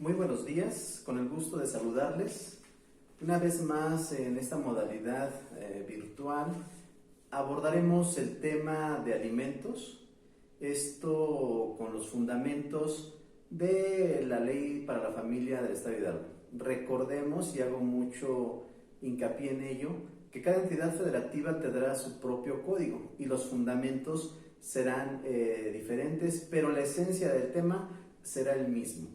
Muy buenos días, con el gusto de saludarles. Una vez más en esta modalidad virtual abordaremos el tema de alimentos, esto con los fundamentos de la Ley para la Familia del Estado de Hidalgo. Recordemos, y hago mucho hincapié en ello, que cada entidad federativa tendrá su propio código y los fundamentos serán diferentes, pero la esencia del tema será el mismo.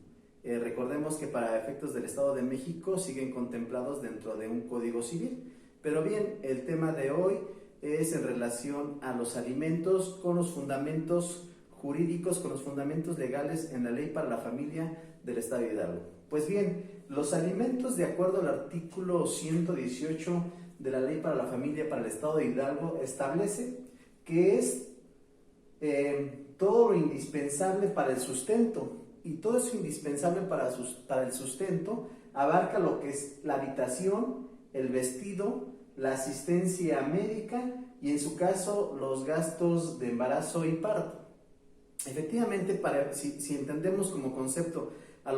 Recordemos que para efectos del Estado de México siguen contemplados dentro de un código civil. Pero bien, el tema de hoy es en relación a los alimentos con los fundamentos jurídicos, con los fundamentos legales en la Ley para la Familia del Estado de Hidalgo. Pues bien, los alimentos, de acuerdo al artículo 118 de la Ley para la Familia para el Estado de Hidalgo, establece que es todo lo indispensable para el sustento. Y todo eso indispensable para el sustento abarca lo que es la habitación, el vestido, la asistencia médica y en su caso los gastos de embarazo y parto. Efectivamente, si entendemos como concepto a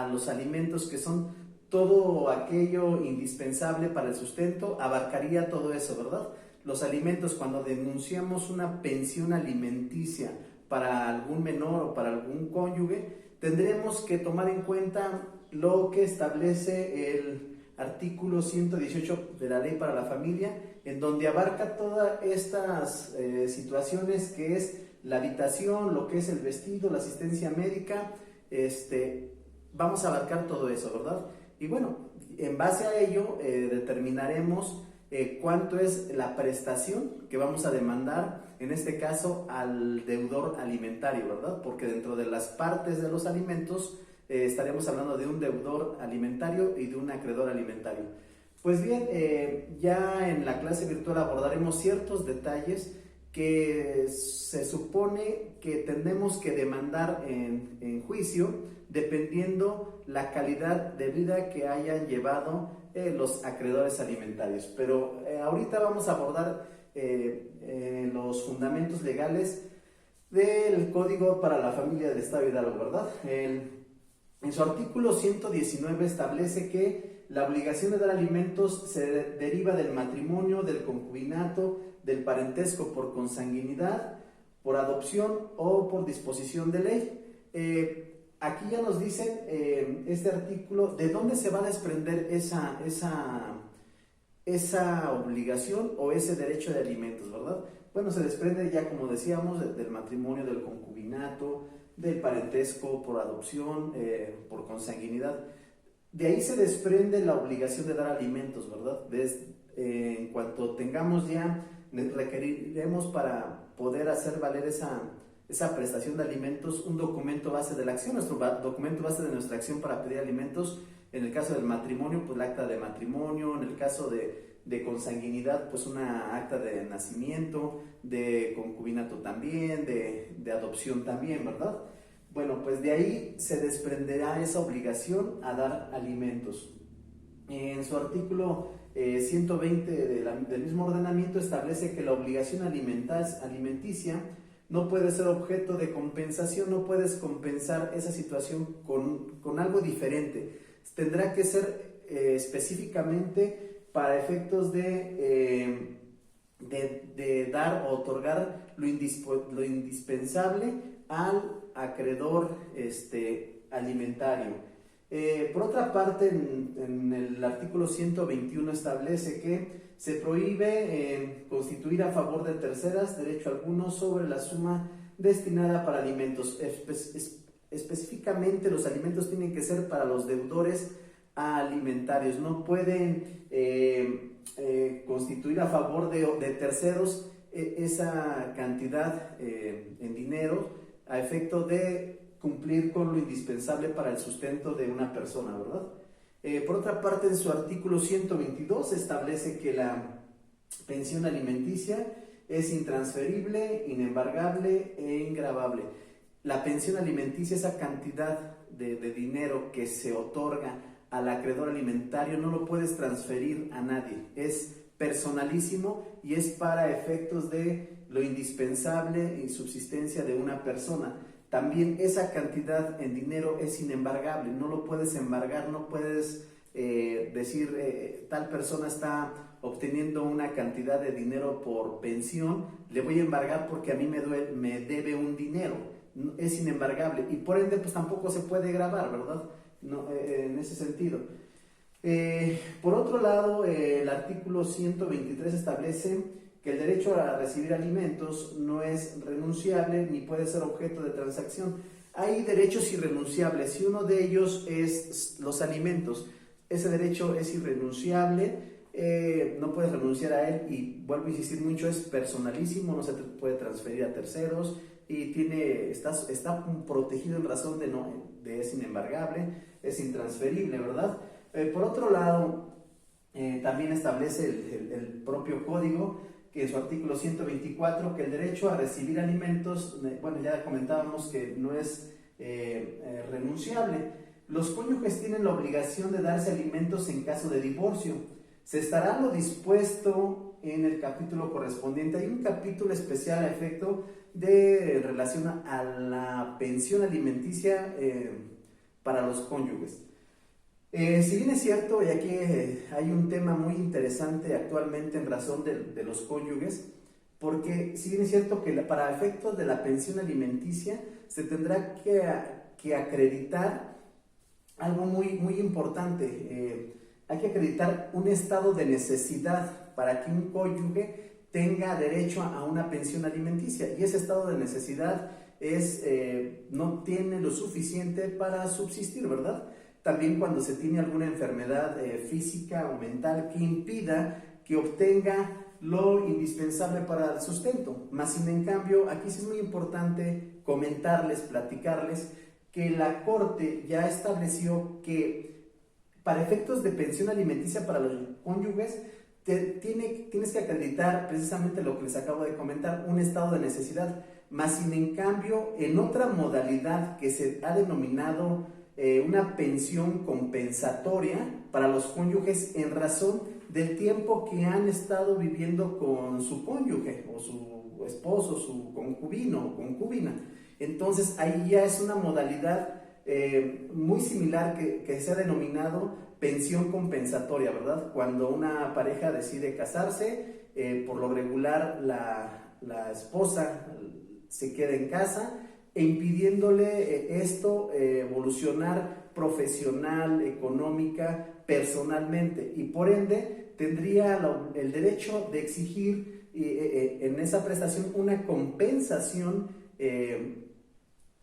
los alimentos, que son todo aquello indispensable para el sustento, abarcaría todo eso, ¿verdad? Los alimentos, cuando denunciamos una pensión alimenticia para algún menor o para algún cónyuge, tendremos que tomar en cuenta lo que establece el artículo 118 de la Ley para la Familia, en donde abarca todas estas situaciones, que es la habitación, lo que es el vestido, la asistencia médica. Vamos a abarcar todo eso, ¿verdad? Y bueno, en base a ello determinaremos cuánto es la prestación que vamos a demandar, en este caso al deudor alimentario, ¿verdad? Porque dentro de las partes de los alimentos estaremos hablando de un deudor alimentario y de un acreedor alimentario. Pues bien, ya en la clase virtual abordaremos ciertos detalles que se supone que tendremos que demandar en juicio, dependiendo la calidad de vida que hayan llevado los acreedores alimentarios. Pero ahorita vamos a abordar los fundamentos legales del Código para la Familia del Estado de Hidalgo, ¿verdad? En su artículo 119 establece que la obligación de dar alimentos se deriva del matrimonio, del concubinato, del parentesco por consanguinidad, por adopción o por disposición de ley. Aquí ya nos dicen este artículo de dónde se va a desprender esa obligación o ese derecho de alimentos, ¿verdad? Bueno, se desprende ya, como decíamos, del matrimonio, del concubinato, del parentesco por adopción, por consanguinidad. De ahí se desprende la obligación de dar alimentos, ¿verdad? En cuanto tengamos ya, requeriremos para poder hacer valer esa prestación de alimentos un documento base de la acción, nuestro documento base de nuestra acción para pedir alimentos. En el caso del matrimonio, pues el acta de matrimonio; en el caso de consanguinidad, pues una acta de nacimiento; de concubinato también; de adopción también, ¿verdad? Bueno, pues de ahí se desprenderá esa obligación a dar alimentos. En su artículo 120 del mismo ordenamiento establece que la obligación alimenticia no puede ser objeto de compensación, no puedes compensar esa situación con algo diferente. Tendrá que ser específicamente para efectos de dar o otorgar lo indispensable al acreedor alimentario. Por otra parte, en el artículo 121 establece que se prohíbe constituir a favor de terceras derecho alguno sobre la suma destinada para alimentos. Específicamente, los alimentos tienen que ser para los deudores alimentarios. No pueden constituir a favor de terceros esa cantidad en dinero a efecto de cumplir con lo indispensable para el sustento de una persona, ¿verdad? Por otra parte, en su artículo 122 establece que la pensión alimenticia es intransferible, inembargable e ingravable. La pensión alimenticia, esa cantidad de dinero que se otorga al acreedor alimentario, no lo puedes transferir a nadie. Es personalísimo y es para efectos de lo indispensable y subsistencia de una persona. también esa cantidad en dinero es inembargable, no lo puedes embargar, no puedes decir tal persona está obteniendo una cantidad de dinero por pensión, le voy a embargar porque a mí me debe un dinero, es inembargable y por ende pues tampoco se puede gravar, ¿verdad? No, en ese sentido. Por otro lado, el artículo 123 establece que el derecho a recibir alimentos no es renunciable ni puede ser objeto de transacción. Hay derechos irrenunciables y uno de ellos es los alimentos. Ese derecho es irrenunciable, no puedes renunciar a él y vuelvo a insistir mucho, es personalísimo, no se te puede transferir a terceros y está protegido en razón de es inembargable, es intransferible, ¿verdad? Por otro lado, también establece el propio código que en su artículo 124, que el derecho a recibir alimentos, bueno, ya comentábamos que no es renunciable. Los cónyuges tienen la obligación de darse alimentos en caso de divorcio. Se estará lo dispuesto en el capítulo correspondiente. Hay un capítulo especial a efecto de relación a la pensión alimenticia para los cónyuges. Si bien es cierto, y aquí hay un tema muy interesante actualmente en razón de los cónyuges, porque si bien es cierto que para efectos de la pensión alimenticia se tendrá que acreditar algo muy importante, hay que acreditar un estado de necesidad para que un cónyuge tenga derecho a una pensión alimenticia, y ese estado de necesidad no tiene lo suficiente para subsistir, ¿verdad? También cuando se tiene alguna enfermedad física o mental que impida que obtenga lo indispensable para el sustento. Más sin en cambio, aquí sí es muy importante comentarles, platicarles, que la Corte ya estableció que para efectos de pensión alimenticia para los cónyuges, tienes que acreditar precisamente lo que les acabo de comentar, un estado de necesidad. Más sin en cambio, en otra modalidad que se ha denominado una pensión compensatoria para los cónyuges en razón del tiempo que han estado viviendo con su cónyuge o su esposo, su concubino o concubina. Entonces ahí ya es una modalidad muy similar que se ha denominado pensión compensatoria, ¿verdad? Cuando una pareja decide casarse, por lo regular la esposa se queda en casa e impidiéndole esto evolucionar profesional, económica, personalmente, y por ende tendría el derecho de exigir en esa prestación una compensación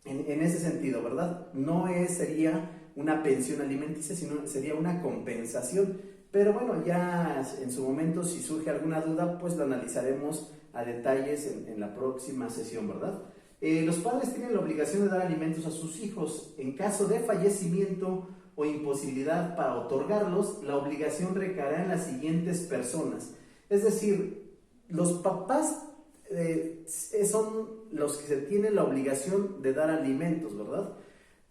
en ese sentido, ¿verdad? No sería una pensión alimenticia, sino sería una compensación. Pero bueno, ya en su momento, si surge alguna duda, pues lo analizaremos a detalles en la próxima sesión, ¿verdad? Los padres tienen la obligación de dar alimentos a sus hijos. En caso de fallecimiento o imposibilidad para otorgarlos, la obligación recaerá en las siguientes personas. Es decir, los papás son los que se tienen la obligación de dar alimentos, ¿verdad?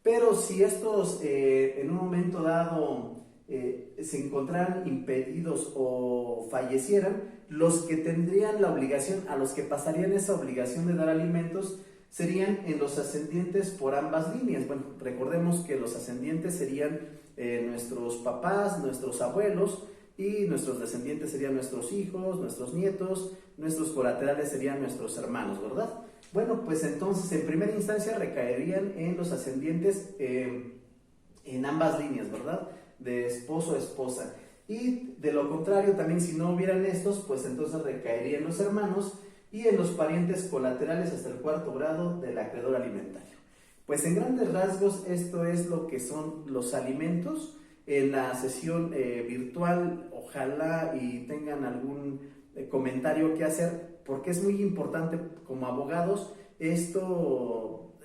Pero si estos en un momento dado se encontraran impedidos o fallecieran, los que tendrían la obligación, a los que pasarían esa obligación de dar alimentos, serían en los ascendientes por ambas líneas. Bueno, recordemos que los ascendientes serían nuestros papás, nuestros abuelos, y nuestros descendientes serían nuestros hijos, nuestros nietos, nuestros colaterales serían nuestros hermanos, ¿verdad? Bueno, pues entonces en primera instancia recaerían en los ascendientes en ambas líneas, ¿verdad? De esposo a esposa. Y de lo contrario, también si no hubieran estos, pues entonces recaerían los hermanos y en los parientes colaterales hasta el cuarto grado del acreedor alimentario. Pues en grandes rasgos esto es lo que son los alimentos. En la sesión virtual, ojalá y tengan algún comentario que hacer, porque es muy importante como abogados. Esto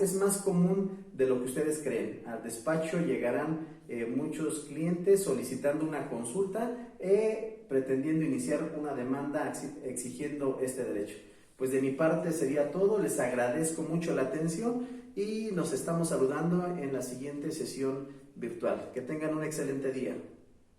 es más común de lo que ustedes creen. Al despacho llegarán muchos clientes solicitando una consulta, pretendiendo iniciar una demanda exigiendo este derecho. Pues de mi parte sería todo. Les agradezco mucho la atención y nos estamos saludando en la siguiente sesión virtual. Que tengan un excelente día.